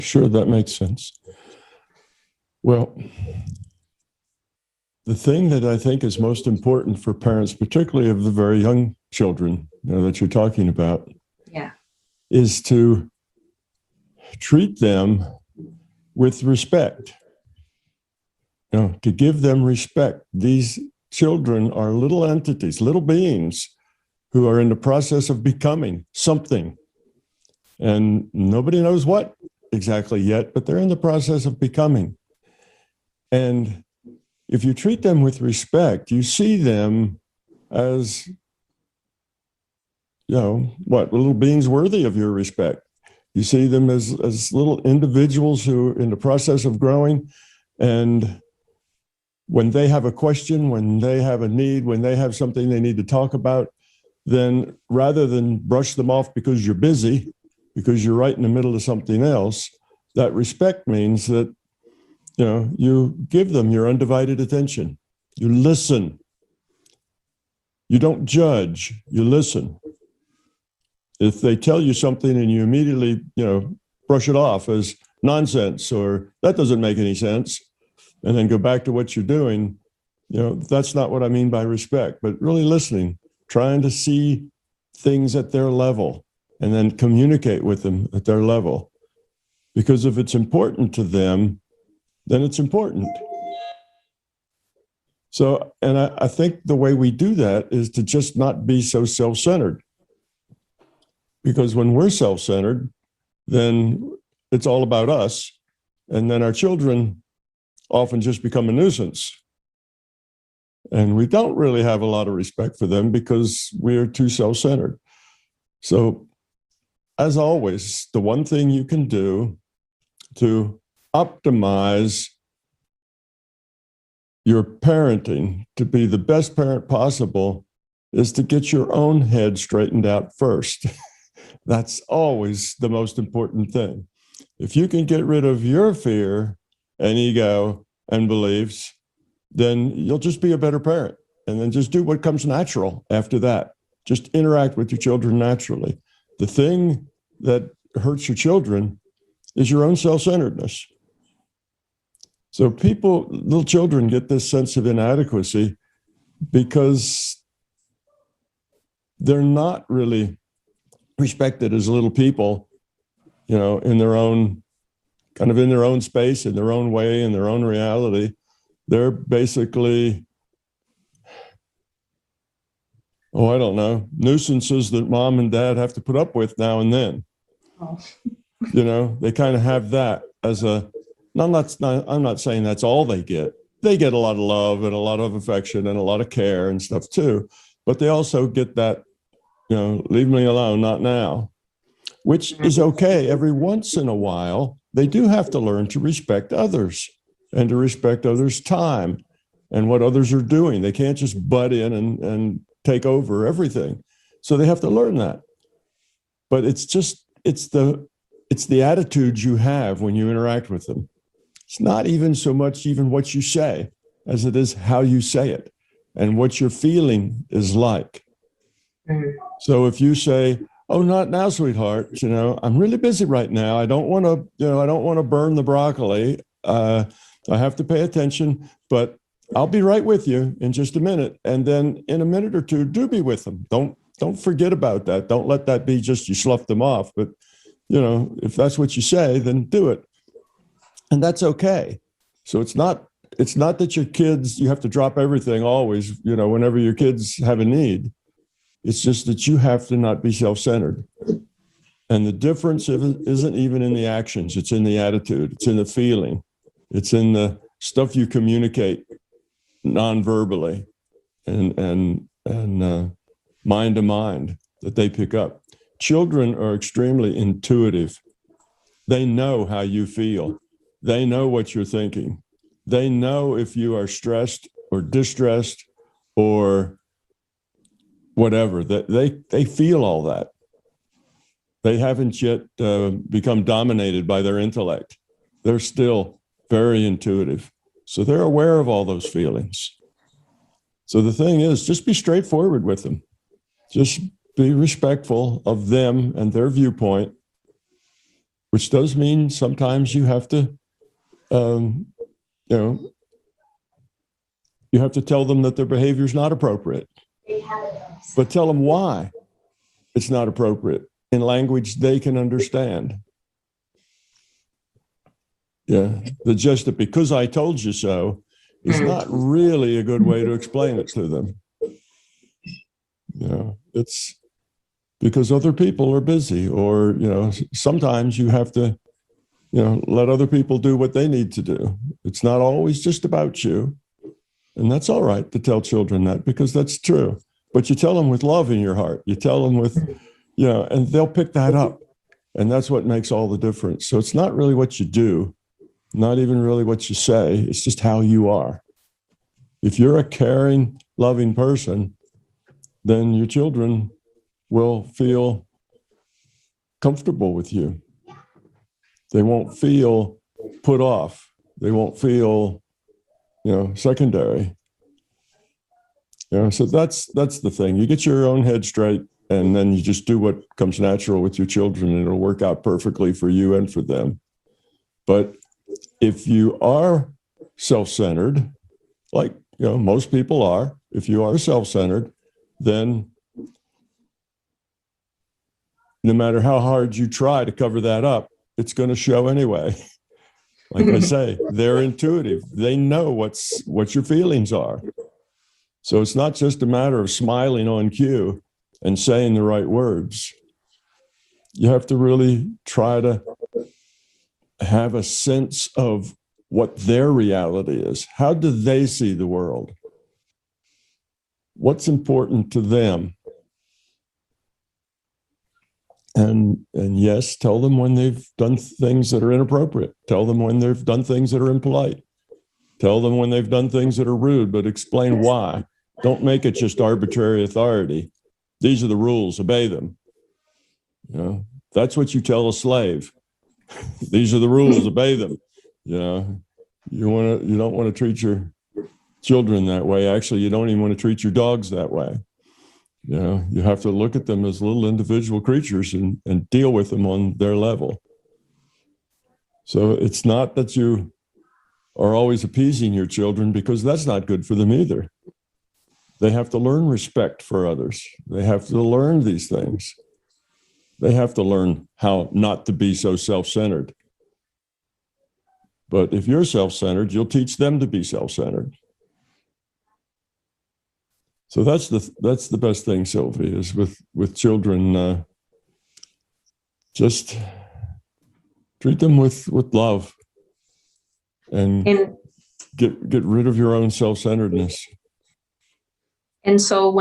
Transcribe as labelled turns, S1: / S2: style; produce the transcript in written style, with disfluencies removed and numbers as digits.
S1: Sure, that makes sense. Well, the thing that I think is most important for parents, particularly of the very young children, that you're talking about, is to treat them with respect. To give them respect. These children are little entities, little beings who are in the process of becoming something. And nobody knows what exactly yet, but they're in the process of becoming. And if you treat them with respect, you see them as, little beings worthy of your respect. You see them as little individuals who are in the process of growing. And when they have a question, when they have a need, when they have something they need to talk about, then rather than brush them off because you're busy, because you're right in the middle of something else, that respect means that, you give them your undivided attention. You listen. You don't judge, you listen. If they tell you something and you immediately, brush it off as nonsense or that doesn't make any sense, and then go back to what you're doing, that's not what I mean by respect, but really listening, trying to see things at their level and then communicate with them at their level. Because if it's important to them, then it's important. So, and I think the way we do that is to just not be so self-centered. Because when we're self-centered, then it's all about us. And then our children often just become a nuisance. And we don't really have a lot of respect for them because we're too self-centered. So, as always, the one thing you can do to optimize your parenting to be the best parent possible is to get your own head straightened out first. That's always the most important thing. If you can get rid of your fear and ego and beliefs, then you'll just be a better parent. And then just do what comes natural after that. Just interact with your children naturally. The thing that hurts your children is your own self-centeredness. So little children get this sense of inadequacy because they're not really respected as little people, in their own space, in their own way, in their own reality. They're basically, nuisances that mom and dad have to put up with now and then. Oh. They kind of have that as I'm not saying that's all they get. They get a lot of love and a lot of affection and a lot of care and stuff too, but they also get that, leave me alone, not now, which is okay. Every once in a while, they do have to learn to respect others and to respect others' time and what others are doing. They can't just butt in and take over everything. So they have to learn that. But it's the attitude you have when you interact with them. It's not even so much even what you say as it is how you say it and what your feeling is like. So if you say, "Oh, not now, sweetheart, I'm really busy right now. I don't want to burn the broccoli. I have to pay attention, but I'll be right with you in just a minute." And then in a minute or two, do be with them. Don't forget about that. Don't let that be just you slough them off. But, if that's what you say, then do it. And that's okay. So it's not that your kids, you have to drop everything always, whenever your kids have a need. It's just that you have to not be self-centered. And the difference isn't even in the actions. It's in the attitude. It's in the feeling. It's in the stuff you communicate non-verbally and mind to mind that they pick up. Children are extremely intuitive. They know how you feel. They know what you're thinking. They know if you are stressed or distressed or whatever. They feel all that. They haven't yet become dominated by their intellect. They're still very intuitive. So they're aware of all those feelings. So the thing is, just be straightforward with them. Just be respectful of them and their viewpoint. which does mean sometimes you have to, you have to tell them that their behavior is not appropriate. But tell them why it's not appropriate in language they can understand. Yeah, the just that because I told you so is not really a good way to explain it to them. It's because other people are busy, or, sometimes you have to, let other people do what they need to do. It's not always just about you. And that's all right to tell children that, because that's true. But you tell them with love in your heart. You tell them with, and they'll pick that up. And that's what makes all the difference. So it's not really what you do, not even really what you say. It's just how you are. If you're a caring, loving person, then your children will feel comfortable with you. They won't feel put off. They won't feel, secondary. So that's the thing. You get your own head straight, and then you just do what comes natural with your children, and it'll work out perfectly for you and for them. But if you are self-centered, like most people are, if you are self-centered, then no matter how hard you try to cover that up, it's going to show anyway. Like I say, they're intuitive. They know what your feelings are. So it's not just a matter of smiling on cue and saying the right words. You have to really try to have a sense of what their reality is. How do they see the world? What's important to them? And yes, tell them when they've done things that are inappropriate. Tell them when they've done things that are impolite. Tell them when they've done things that are rude, but explain why. Don't make it just arbitrary authority. These are the rules, obey them. That's what you tell a slave. These are the rules, obey them. You don't want to treat your children that way. Actually, you don't even want to treat your dogs that way. You have to look at them as little individual creatures and deal with them on their level. So it's not that you are always appeasing your children, because that's not good for them either. They have to learn respect for others. They have to learn these things. They have to learn how not to be so self-centered. But if you're self-centered, you'll teach them to be self-centered. So that's the best thing, Sylvie, is with children, just treat them with love and get rid of your own self-centeredness.
S2: And so when